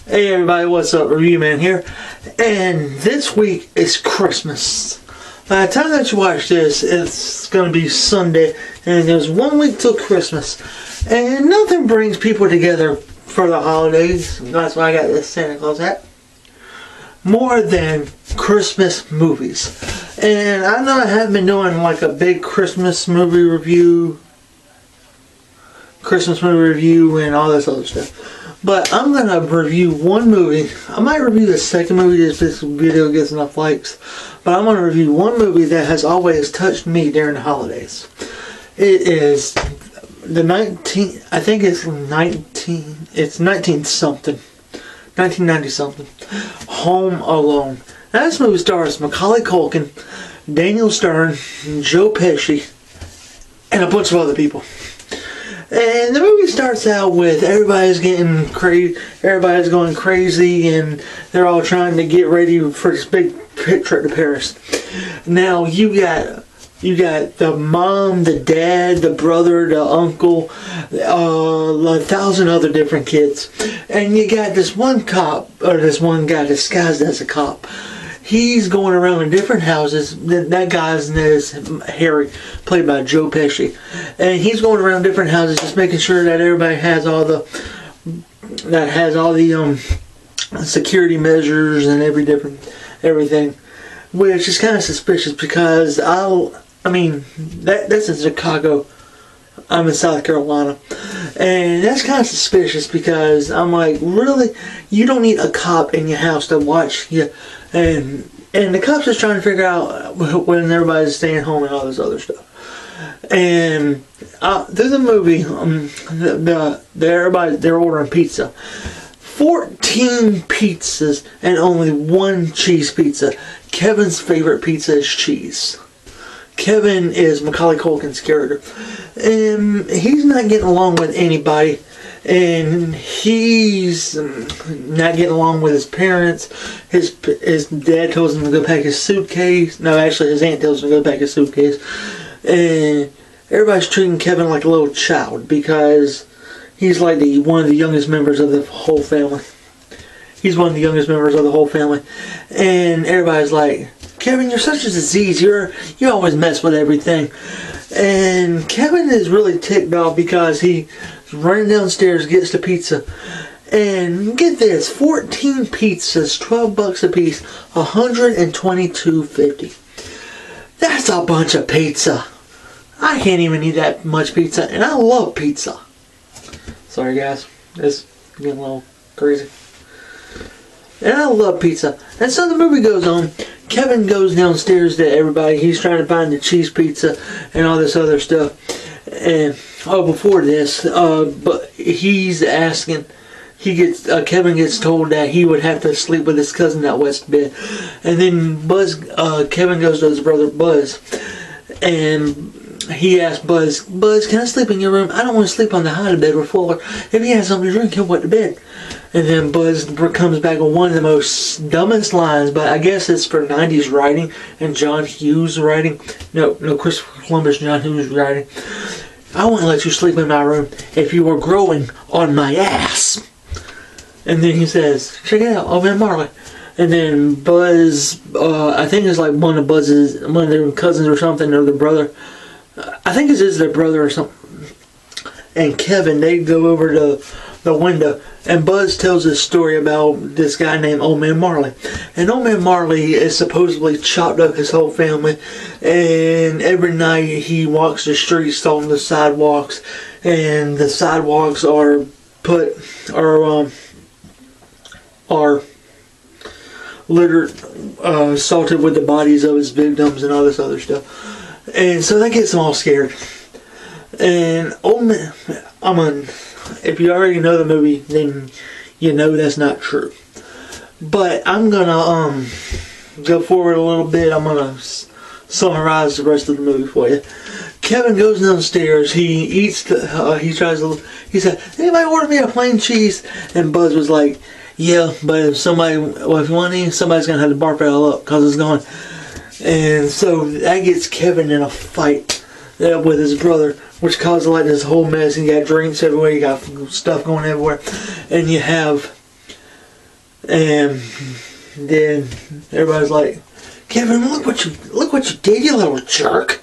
Hey everybody, what's up? Review Man here. And this week is Christmas. By the time that you watch this, it's going to be Sunday, and there's 1 week till Christmas. And nothing brings people together for the holidays. That's why I got this Santa Claus hat. More than Christmas movies. And I know I haven't been doing like a big Christmas movie review and all this other stuff. But I'm going to review one movie. I might review the second movie if this video gets enough likes. But I'm going to review one movie that has always touched me during the holidays. It is the 1990 something. Home Alone. Now this movie stars Macaulay Culkin, Daniel Stern, Joe Pesci, and a bunch of other people. And the movie starts out with everybody's getting crazy, everybody's going crazy, and they're all trying to get ready for this big trip to Paris. Now you got the mom, the dad, the brother, the uncle, 1,000 other different kids, and you got this one cop, or this one guy disguised as a cop. He's going around in different houses. That guy's name is Harry, played by Joe Pesci. And he's going around different houses just making sure that everybody has all the security measures and everything. Which is kind of suspicious because that's in Chicago. I'm in South Carolina. And that's kind of suspicious because I'm like, really? You don't need a cop in your house to watch you. And the cops just trying to figure out when everybody's staying home and all this other stuff. And through the movie, they're ordering pizza. 14 pizzas and only one cheese pizza. Kevin's favorite pizza is cheese. Kevin is Macaulay Culkin's character. And he's not getting along with anybody. And he's not getting along with his parents. His dad tells him to go pack his suitcase. No, actually his aunt tells him to go pack his suitcase. And everybody's treating Kevin like a little child because he's like one of the youngest members of the whole family. He's one of the youngest members of the whole family. And everybody's like, Kevin, you're such a disease. You always mess with everything. And Kevin is really ticked off because he's running downstairs, gets the pizza. And get this, 14 pizzas, $12 a piece, $122.50. That's a bunch of pizza. I can't even eat that much pizza, and I love pizza. Sorry guys, it's getting a little crazy. And I love pizza. And so the movie goes on. Kevin goes downstairs to everybody. He's trying to find the cheese pizza and all this other stuff. And before this, but he's asking. Kevin gets told that he would have to sleep with his cousin at West Bed. And then Kevin goes to his brother Buzz, and he asks Buzz, can I sleep in your room? I don't want to sleep on the hide bed with Fuller. If he has something to drink, he'll put to bed. And then Buzz comes back with one of the most dumbest lines, but I guess it's for 90s writing and John Hughes writing. No, Christopher Columbus, John Hughes writing. I won't let you sleep in my room if you were growing on my ass. And then he says, check it out, man Marley. And then Buzz, I think it's like one of their cousins or something, or the brother. I think it is their brother or something. And Kevin, they go over to the window, and Buzz tells this story about this guy named Old Man Marley. And Old Man Marley is supposedly chopped up his whole family, and every night he walks the streets on the sidewalks, and the sidewalks are littered, salted with the bodies of his victims and all this other stuff. And so that gets them all scared. And if you already know the movie, then you know that's not true. But I'm gonna go forward a little bit. I'm gonna summarize the rest of the movie for you. Kevin goes downstairs. He eats. He said, "Anybody order me a plain cheese?" And Buzz was like, "Yeah, but if you want to eat, somebody's gonna have to barf it all up because it's gone." And so that gets Kevin in a fight with his brother, which caused like this whole mess. You got drinks everywhere, you got stuff going everywhere, and you have And then everybody's like, Kevin, look what you did, you little jerk.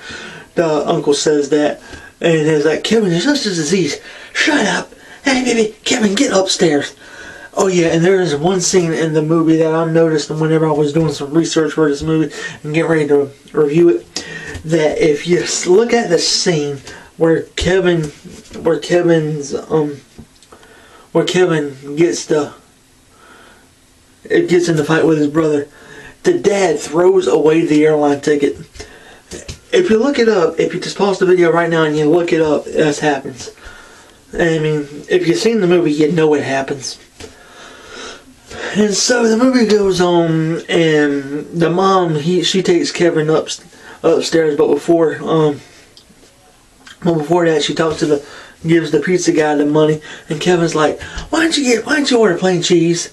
The uncle says that, and he's like, Kevin, there's just a disease. Shut up. Hey, baby, Kevin, get upstairs. Oh yeah, and there is one scene in the movie that I noticed whenever I was doing some research for this movie and getting ready to review it. That if you look at the scene where Kevin gets in the fight with his brother, the dad throws away the airline ticket. If you look it up, if you just pause the video right now and you look it up, this happens. I mean, if you've seen the movie, you know it happens. And so the movie goes on, and the mom, she takes Kevin upstairs, but before that, she gives the pizza guy the money, and Kevin's like, why don't you order plain cheese?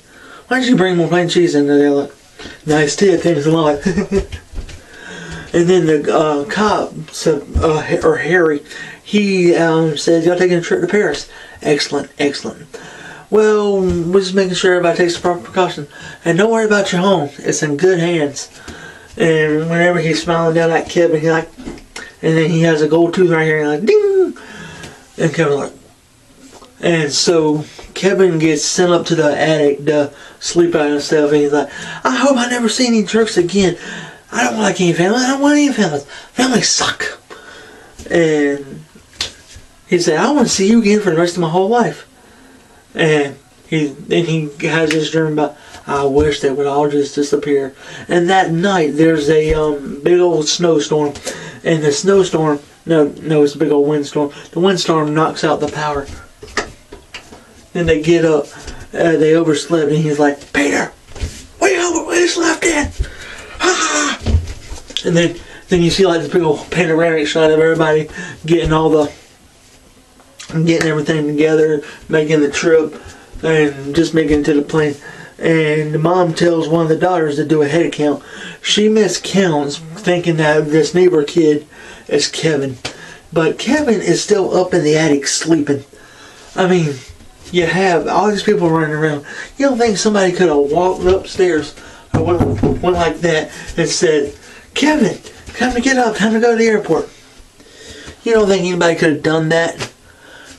Why don't you bring more plain cheese in there? Like, nice tip, thanks a lot. And then the cop, or Harry, he says, y'all taking a trip to Paris. Excellent. Well, we're just making sure everybody takes the proper precaution. And don't worry about your home. It's in good hands. And whenever he's smiling down at Kevin, he's like, and then he has a gold tooth right here, and like, ding! And Kevin's like, and so Kevin gets sent up to the attic to sleep out and stuff, and he's like, I hope I never see any jerks again. I don't like any family. I don't want any families. Families suck. And he said, I want to see you again for the rest of my whole life. And he has this dream about, I wish they would all just disappear. And that night, there's a big old snowstorm. And the snowstorm, no, it's a big old windstorm. The windstorm knocks out the power. Then they get up, they overslept, and he's like, Peter, we slept in. Ah! And then you see like this big old panoramic shot of everybody getting everything together, making the trip, and just making it to the plane. And the mom tells one of the daughters to do a head count. She miscounts, thinking that this neighbor kid is Kevin. But Kevin is still up in the attic sleeping. I mean, you have all these people running around. You don't think somebody could have walked upstairs or went like that and said, Kevin, time to get up, time to go to the airport. You don't think anybody could have done that?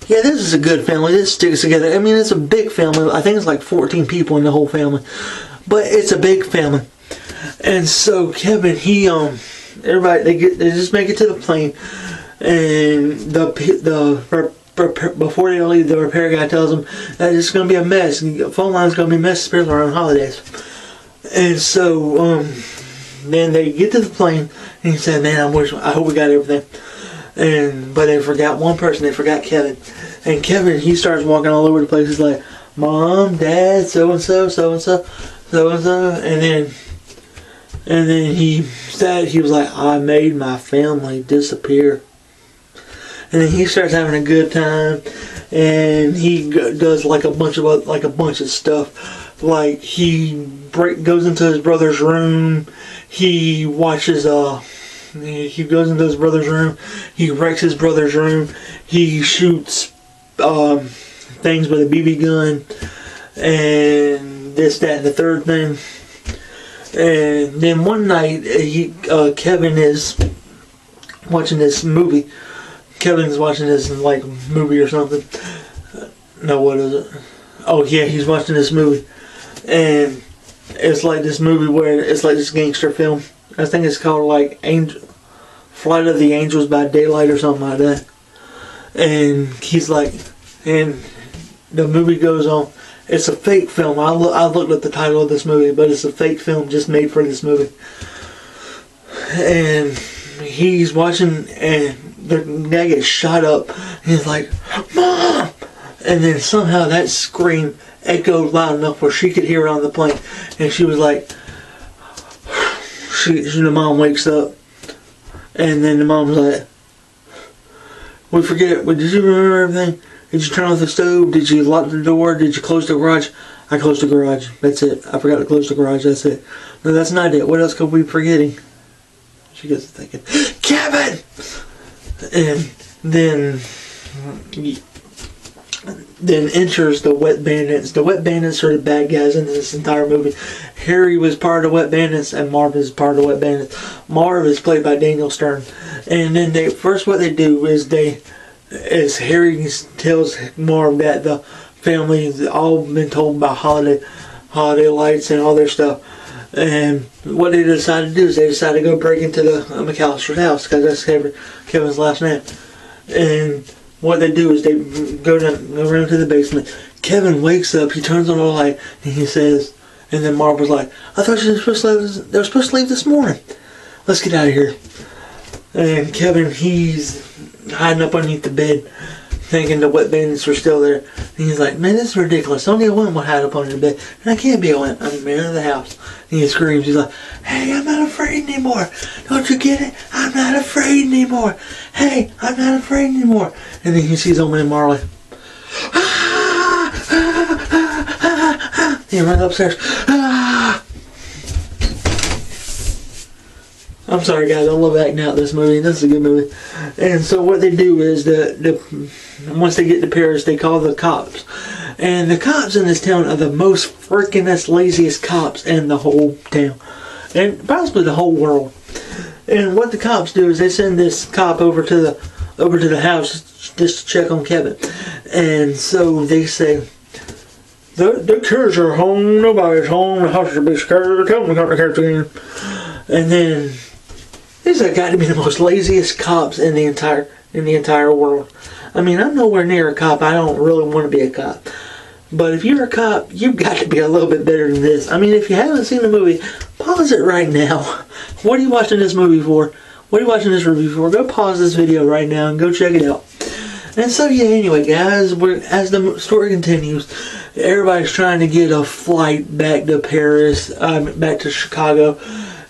Yeah, this is a good family. This sticks together. I mean, it's a big family. I think it's like 14 people in the whole family. But it's a big family. And so Kevin, everybody, they just make it to the plane. And before they leave, the repair guy tells them that it's going to be a mess. The phone line's going to be a mess, especially around holidays. And so then they get to the plane, and he said, man, I hope we got everything. But they forgot one person. They forgot Kevin. And Kevin, he starts walking all over the place. He's like, Mom, Dad, so-and-so, so-and-so, so-and-so. And then he said, he was like, I made my family disappear. And then he starts having a good time. And he does like a bunch of stuff. Like he goes into his brother's room. He watches he goes into his brother's room. He wrecks his brother's room. He shoots things with a BB gun, and this, that, and the third thing. And then one night, Kevin is watching this movie. Kevin's watching this like movie or something. No, what is it? Oh yeah, he's watching this movie, and it's like this movie where it's like this gangster film. I think it's called like Flight of the Angels by Daylight or something like that. And he's like, and the movie goes on. It's a fake film. I looked at the title of this movie, but it's a fake film just made for this movie. And he's watching, and the guy gets shot up. And he's like, Mom! And then somehow that scream echoed loud enough where she could hear it on the plane. And she was like, the mom wakes up. And then the mom's like, we forget, did you remember everything? Did you turn off the stove? Did you lock the door? Did you close the garage? I closed the garage. That's it. I forgot to close the garage. That's it. No, that's not it. What else could we be forgetting? She gets to thinking, Kevin! And then then enters the Wet Bandits. The Wet Bandits are the bad guys in this entire movie. Harry was part of the Wet Bandits, and Marv is part of the Wet Bandits. Marv is played by Daniel Stern. And then what they do is as Harry tells Marv that the family all been told about holiday lights and all their stuff. And what they decide to do is they decide to go break into the McAllister's house, because that's Kevin's last name. And what they do is they go around to the basement. Kevin wakes up, he turns on the light, and he says, and then Marv was like, I thought they were supposed to leave this morning. Let's get out of here. And Kevin, he's hiding up underneath the bed, thinking the Wet Bandits were still there. And he's like, man, this is ridiculous. Only a wimp would hide up under the bed. And I can't be a wimp. I'm the man of the house. And he screams. He's like, hey, I'm not afraid anymore. Don't you get it? I'm not afraid anymore. Hey, I'm not afraid anymore. And then he sees old man Marley. He runs upstairs. I'm sorry, guys. I love acting out this movie. This is a good movie. And so what they do is once they get to Paris, they call the cops. And the cops in this town are the most freakingest, laziest cops in the whole town, and possibly the whole world. And what the cops do is they send this cop over to the house just to check on Kevin. And so they say, the kids are home. Nobody's home. The house should be scared. Tell them to come to the again. And then these have got to be the most laziest cops in the entire world. I mean, I'm nowhere near a cop. I don't really want to be a cop. But if you're a cop, you've got to be a little bit better than this. I mean, if you haven't seen the movie, pause it right now. What are you watching this movie for? What are you watching this review for? Go pause this video right now and go check it out. And so, yeah, anyway, guys, as the story continues, everybody's trying to get a flight back to Paris, back to Chicago.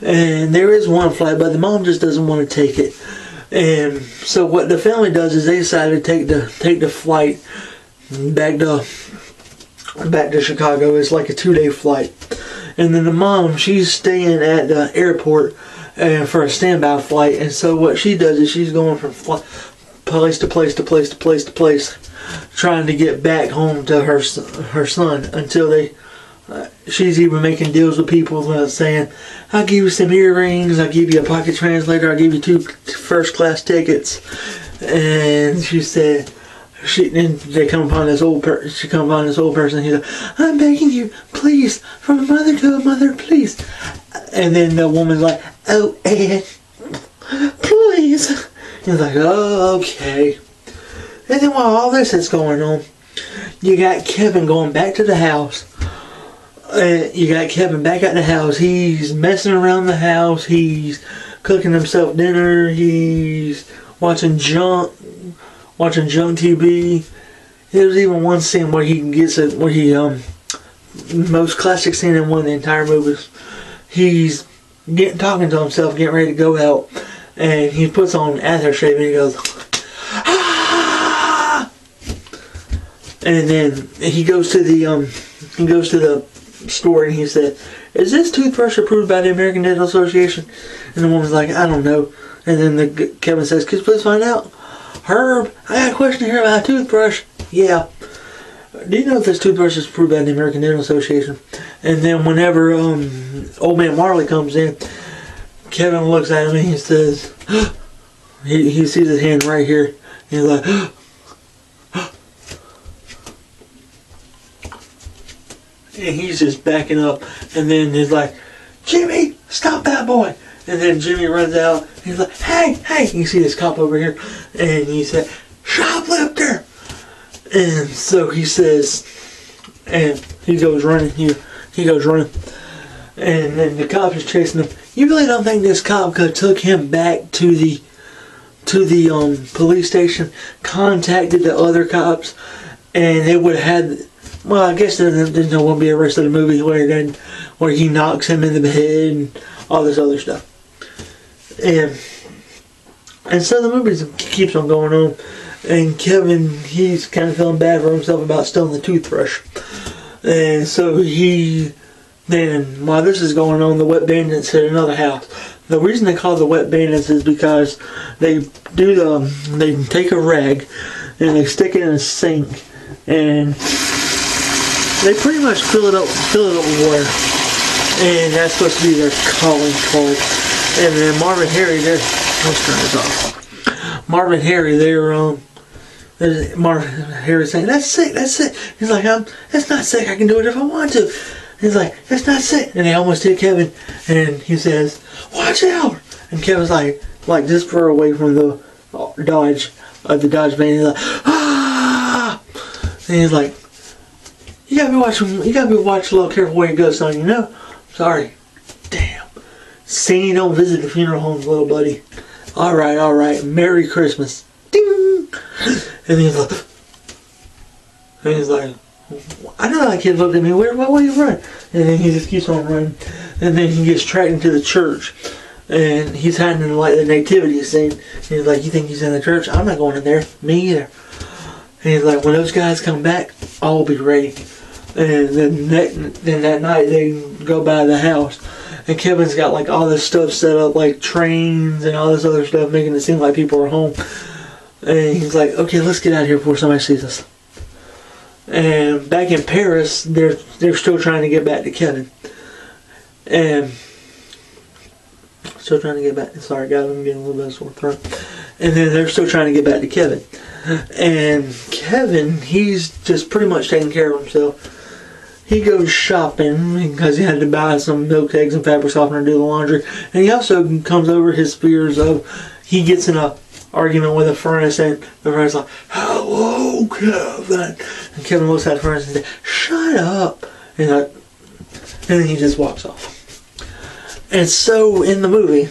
And there is one flight, but the mom just doesn't want to take it. And so what the family does is they decide to take the flight back to Chicago. It's like a 2-day flight. And then the mom, she's staying at the airport for a standby flight. And so what she does is she's going from place to place to place to place to place, trying to get back home to her son until she's even making deals with people saying, I'll give you some earrings, I'll give you a pocket translator, I'll give you 2 first-class tickets. And she said, they come upon this old person. He's like, I'm begging you, please, from a mother to a mother, please. And then the woman's like, oh, Ed, please. He's like, oh, okay. And then while all this is going on, you got Kevin going back to the house. You got Kevin back at the house. He's messing around the house. He's cooking himself dinner. He's watching junk TV. There's even one scene where most classic scene in one of the entire movies. He's talking to himself, getting ready to go out, and he puts on aftershave and he goes, ah! And then he goes to the store and he said, is this toothbrush approved by the American Dental Association? And the woman's like, I don't know. And then Kevin says, could you please find out? Herb, I got a question here about a toothbrush. Yeah. Do you know if this toothbrush is approved by the American Dental Association? And then whenever old man Marley comes in, Kevin looks at him and he says, he sees his hand right here. He's like, and he's just backing up. And then he's like, Jimmy, stop that boy. And then Jimmy runs out. He's like, hey, hey. You see this cop over here. And he said, shoplifter. And so he says, and he goes running here. He goes running. And then the cop is chasing him. You really don't think this cop could have took him back to the police station, contacted the other cops, and they would have had, well, I guess there's no one be a rest of the movie where he knocks him in the head and all this other stuff. And so the movie keeps on going on, and Kevin, he's kind of feeling bad for himself about stealing the toothbrush. And so then while this is going on, the Wet Bandits hit another house. The reason they call it the Wet Bandits is because they take a rag and they stick it in a sink and they pretty much fill it up with water, and that's supposed to be their calling card. And then Marvin Harry, let's turn this off. Marvin Harry, Marvin Harry saying, "That's sick, that's sick." He's like, "That's not sick. I can do it if I want to." He's like, "That's not sick." And they almost hit Kevin, and he says, "Watch out!" And Kevin's like this far away from the Dodge van. He's like, "Ah!" And he's like, You gotta be watching a little careful where you go, son, you know? Sorry. Damn. Saying you don't visit the funeral homes, little buddy. Alright. Merry Christmas. Ding! And he's like, I know that kid looked at me weird, why you run? And then he just keeps on running. And then he gets tracked into the church. And he's hiding in the nativity scene. And he's like, you think he's in the church? I'm not going in there. Me either. And he's like, when those guys come back, I'll be ready. And then that night they go by the house, and Kevin's got all this stuff set up, like trains and all this other stuff, making it seem like people are home. And he's like, okay, let's get out of here before somebody sees us. And back in Paris, they're still trying to get back to Kevin. And still trying to get back. Sorry guys, I'm getting a little bit of sore throat. And then they're still trying to get back to Kevin. And Kevin, he's just pretty much taking care of himself. He goes shopping because he had to buy some milk, eggs, and fabric softener to do the laundry. And he also comes over his fears of, he gets in a argument with a furnace, and the furnace is like, hello, Kevin. And Kevin looks at the furnace and says, shut up. And then he just walks off. And so in the movie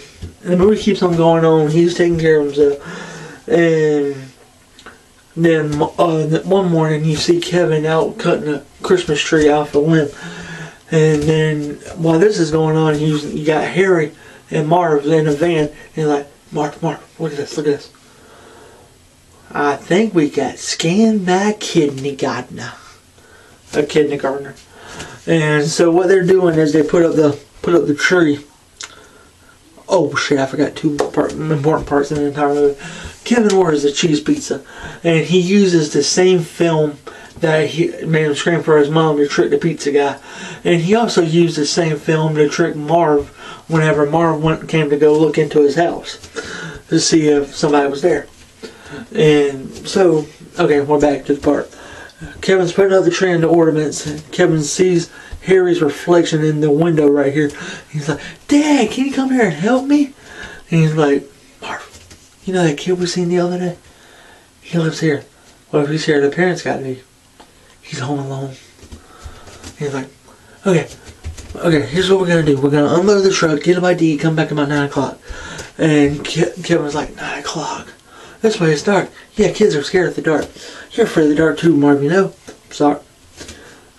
keeps on going on. He's taking care of himself. And then one morning you see Kevin out cutting a Christmas tree off a limb. And then while this is going on, you got Harry and Marv in a van. And he's like, Marv, look at this. I think we got scanned by a kidney gardener. And so what they're doing is they put up the tree. Oh shit, I forgot two important parts in the entire movie. Kevin orders a cheese pizza, and he uses the same film that he made him scream for his mom to trick the pizza guy. And he also used the same film to trick Marv whenever Marv came to go look into his house to see if somebody was there. And so, okay, we're back to the part. Kevin's putting up the tree in the ornaments, and Kevin sees Harry's reflection in the window right here. He's like, Dad, can you come here and help me? And he's like, Marv, you know that kid we seen the other day? He lives here. Well, if he's here, the parents got to be. He's home alone. He's like, okay, here's what we're going to do. We're going to unload the truck, get him ID, come back about 9 o'clock. And Kevin's like, 9 o'clock? This way it's dark. Yeah, kids are scared of the dark. You're afraid of the dark too, Marv, you know? Sorry.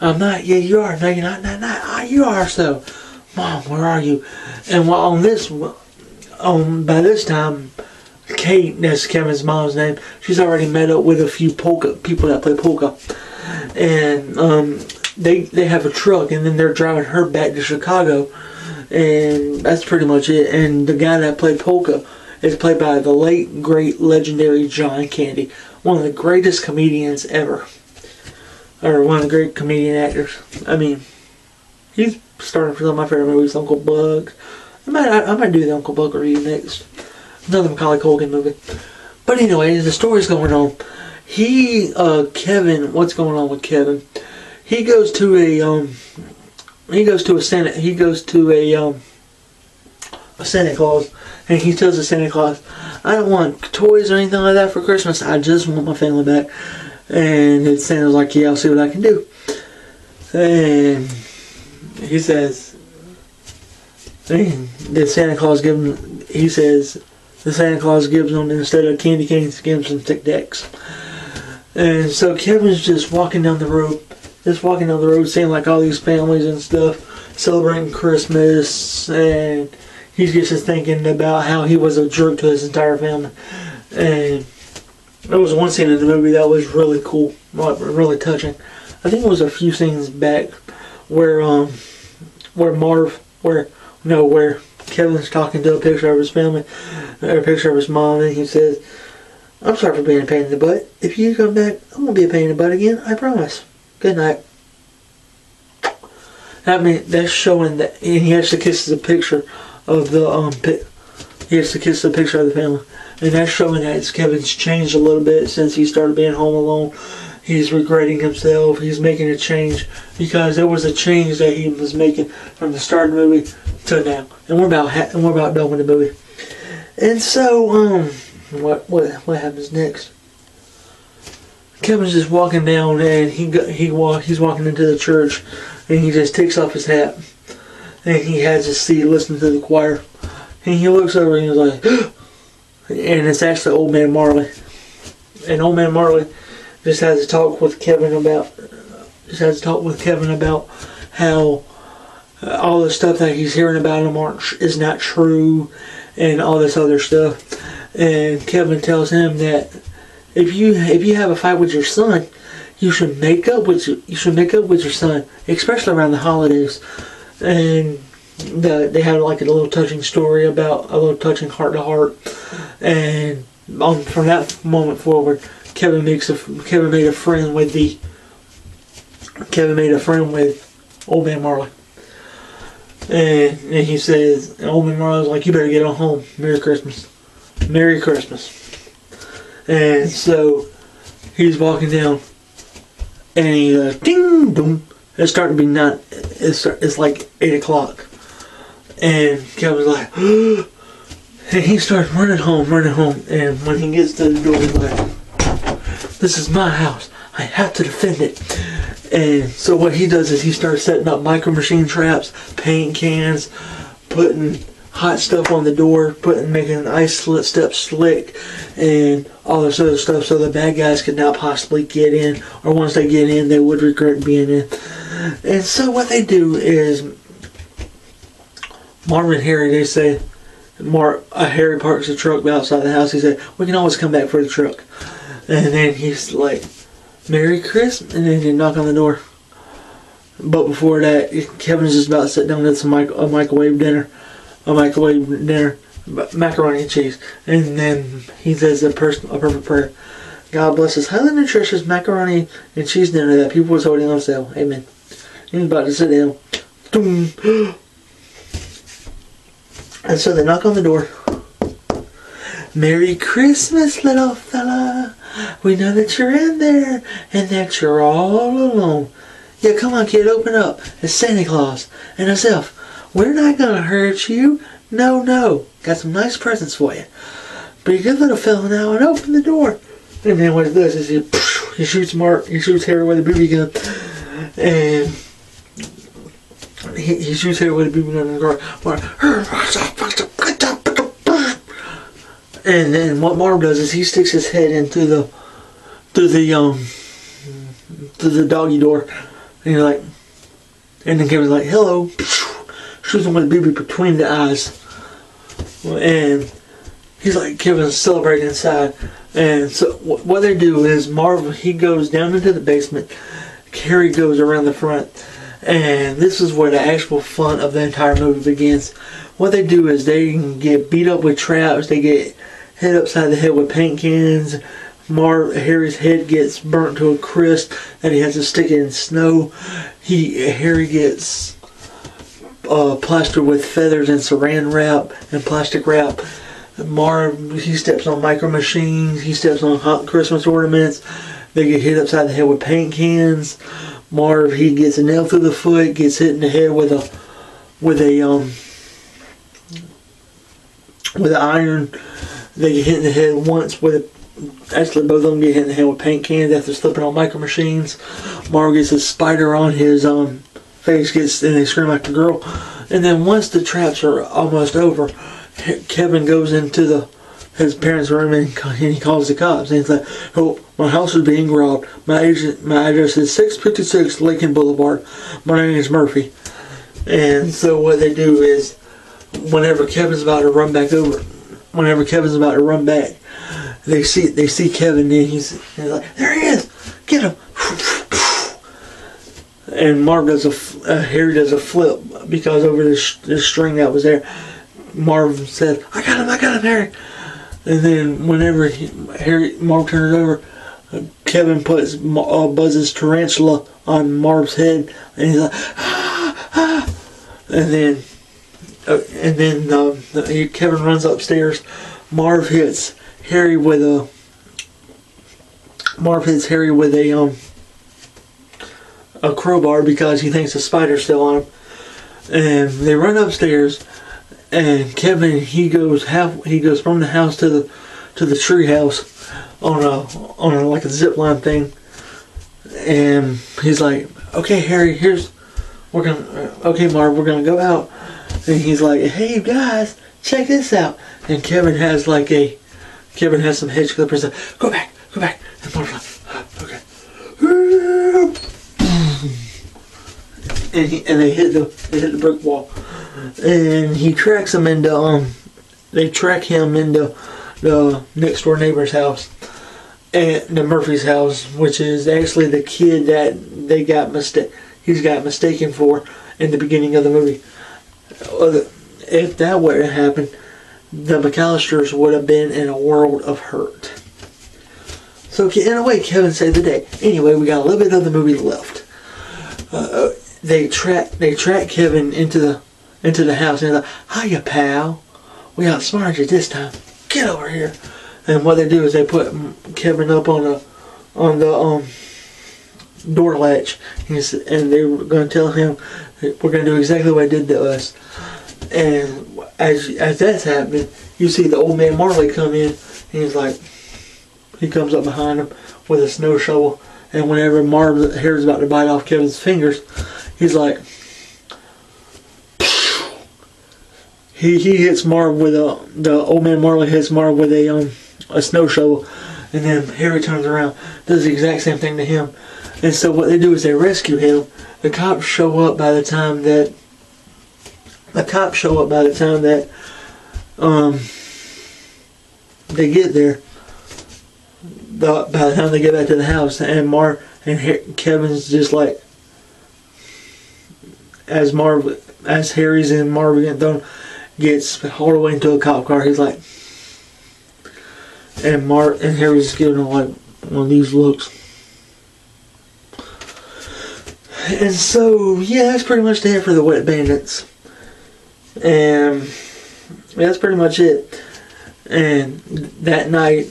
I'm not. Yeah, you are. No, you're not. You are, so. Mom, where are you? And while by this time, Kate, that's Kevin's mom's name, she's already met up with a few people that play polka. And they have a truck, and then they're driving her back to Chicago. And that's pretty much it. And the guy that played polka is played by the late, great, legendary John Candy. One of the greatest comedians ever. Or one of the great comedian actors. I mean, he's starting for some of my favorite movies. Uncle Buck. I might do the Uncle Buck review next. Another Macaulay Culkin movie. But anyway, the story's going on. Kevin, what's going on with Kevin? He goes to a Santa Claus, and he tells the Santa Claus, I don't want toys or anything like that for Christmas. I just want my family back. And Santa's like, yeah, I'll see what I can do. And he says, the Santa Claus gives them, instead of candy canes, gives them Tic Tacs. And so Kevin's just walking down the road, seeing like all these families and stuff, celebrating Christmas, and he's just thinking about how he was a jerk to his entire family. And there was one scene in the movie that was really cool, really touching. I think it was a few scenes back where Kevin's talking to a picture of his family, or a picture of his mom, and he says, I'm sorry for being a pain in the butt. If you come back, I'm going to be a pain in the butt again. I promise. Good night. I mean, that's showing that, and he actually kisses a picture of the, he has to kiss a picture of the family. And that's showing that Kevin's changed a little bit since he started being home alone. He's regretting himself. He's making a change because there was a change that he was making from the start of the movie to now. And we're about done with the movie. And so, what happens next? Kevin's just walking down, and he's walking into the church, and he just takes off his hat, and he has his seat listening to the choir, and he looks over and he's like, and it's actually Old Man Marley, and Old Man Marley just has a talk with Kevin about how all the stuff that he's hearing about him is not true, and all this other stuff. And Kevin tells him that if you have a fight with your son, you should make up with your son, especially around the holidays. And they had like a little touching story about a little touching heart to heart. And from that moment forward, Kevin made a friend with Old Man Marley. And he says, Old Man Marley's like, you better get on home. Merry Christmas. Merry Christmas. And so he's walking down, and he ding dong. It's starting to be night. It's like 8 o'clock, and Kevin's like, and he starts running home. And when he gets to the door, he's like, "This is my house. I have to defend it." And so what he does is he starts setting up micro machine traps, paint cans, putting hot stuff on the door, making an ice step slick, and all this other stuff so the bad guys could not possibly get in, or once they get in, they would regret being in. And so what they do is, Marv and Harry, they say, Harry parks the truck outside the house. He said, we can always come back for the truck. And then he's like, Merry Christmas, and then they knock on the door. But before that, Kevin's just about to sit down and eat a microwave dinner, macaroni and cheese. And then he says a perfect prayer. God bless this highly nutritious macaroni and cheese dinner that people was holding on sale. Amen. He's about to sit down. And so they knock on the door. Merry Christmas, little fella. We know that you're in there and that you're all alone. Yeah, come on, kid, open up. It's Santa Claus and his elf. We're not gonna hurt you. No. Got some nice presents for you. Be a good little fella now and open the door. And then what he does is he shoots Harry with a BB gun. And he shoots Harry with a BB gun in the car. And then what Marv does is he sticks his head in through the doggy door. And you're like, and then Kevin's like, hello. Shoots him with a BB between the eyes. And he's like, Kevin's celebrating inside. And so what they do is Marv, he goes down into the basement. Harry goes around the front. And this is where the actual fun of the entire movie begins. What they do is they get beat up with traps. They get hit upside the head with paint cans. Harry's head gets burnt to a crisp and he has to stick it in snow. Harry gets plastered with feathers and saran wrap and plastic wrap. Marv, he steps on micro machines. He steps on hot Christmas ornaments. They get hit upside the head with paint cans. Marv, he gets a nail through the foot, gets hit in the head with an iron. They get hit in the head once actually both of them get hit in the head with paint cans after slipping on micro machines. Marv gets a spider on his face, and they scream like a girl. And then once the traps are almost over, Kevin goes into his parents' room and he calls the cops. And he's like, oh, my house is being robbed. My address is 656 Lincoln Boulevard. My name is Murphy. And so what they do is, whenever Kevin's about to run back, they see Kevin, and he's like, there he is, get him. And Harry does a flip because over this string that was there. Marv said, I got him, Harry. And then whenever Marv turns over, Kevin puts Buzz's tarantula on Marv's head, and he's like, ah, ah. And then Kevin runs upstairs. Marv hits Harry with a crowbar because he thinks the spider's still on him. And they run upstairs, and Kevin he goes from the house to the tree house on a like a zip line thing. And he's like, "Okay, Harry, okay, Marv, we're gonna go out." And he's like, "Hey guys, check this out." And Kevin has some hedge clippers. Like, go back. And Marv's like, "Okay." And they hit the brick wall. And he tracks them into they track him into the next door neighbor's house, and the Murphy's house, which is actually the kid that he's got mistaken for in the beginning of the movie. If that were to happen, the McAllisters would have been in a world of hurt. So in a way, Kevin saved the day. Anyway, we got a little bit of the movie left. They track Kevin into the house, and they're like, "Hiya, pal. We outsmarted you this time. Get over here." And what they do is they put Kevin up on the door latch, and they were going to tell him, "We're going to do exactly what they did to us." And as that's happening, you see the old man Marley come in, and he comes up behind him with a snow shovel, and whenever Marv's hair is about to bite off Kevin's fingers, he's like, he hits Marv with the old man Marley hits Marv with a snow shovel, and then Harry turns around, does the exact same thing to him. And so what they do is they rescue him. The cops show up by the time that they get there. By the time they get back to the house, and Kevin's just like, as Harry's and Marv getting thrown, gets hauled away into a cop car. He's like, and Harry's just giving him like one of these looks. And so, yeah, that's pretty much it for the Wet Bandits. And that's pretty much it. And that night,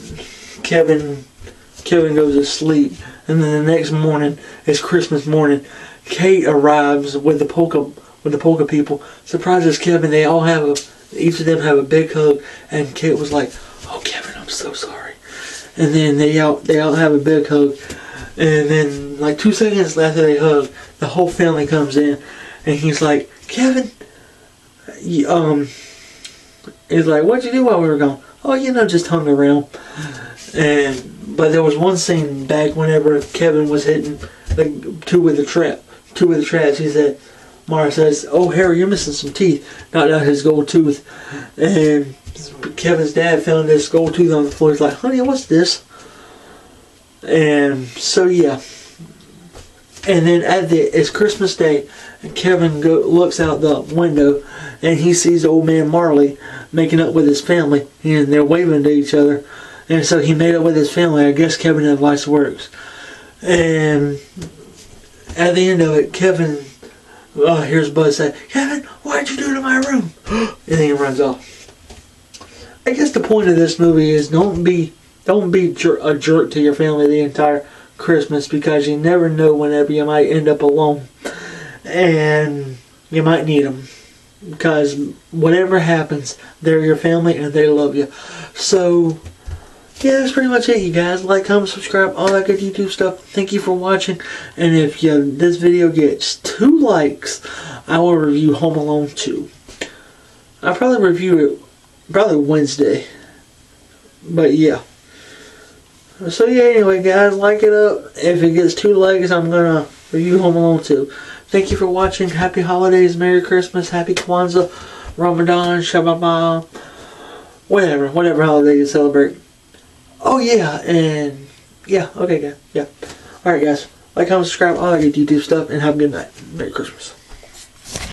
Kevin goes to sleep, and then the next morning, it's Christmas morning. Kate arrives with the polka people, surprises Kevin. They all each of them have a big hug, and Kate was like, "Oh, Kevin, I'm so sorry." And then they all have a big hug, and then like 2 seconds after they hug, the whole family comes in, and he's like, "Kevin, he's like, what'd you do while we were gone?" "Oh, just hung around." But there was one scene back whenever Kevin was hitting the two with the traps. He said, Mara says, "Oh, Harry, you're missing some teeth." Knocked out his gold tooth. And Kevin's dad found this gold tooth on the floor. He's like, "Honey, what's this?" And so, yeah. And then it's Christmas Day, and Kevin looks out the window, and he sees old man Marley making up with his family, and they're waving to each other. And so he made up with his family. I guess Kevin had life's works. And at the end of it, Kevin here's Buzz say, "Kevin, what'd you do to my room?" And then he runs off. I guess the point of this movie is don't be a jerk to your family the entire Christmas, because you never know whenever you might end up alone, and you might need them, because whatever happens, they're your family and they love you. So yeah, that's pretty much it, you guys. Like, comment, subscribe, all that good YouTube stuff. Thank you for watching. And if this video gets 2 likes, I will review Home Alone 2. I'll probably review it Wednesday. But yeah. So yeah, anyway, guys, like it up. If it gets 2 likes, I'm gonna review Home Alone 2. Thank you for watching. Happy holidays, Merry Christmas, Happy Kwanzaa, Ramadan, Shabbat, whatever holiday you celebrate. Oh yeah, and yeah, okay guys, yeah. Alright guys, like, comment, subscribe, all that good YouTube stuff, and have a good night. Merry Christmas.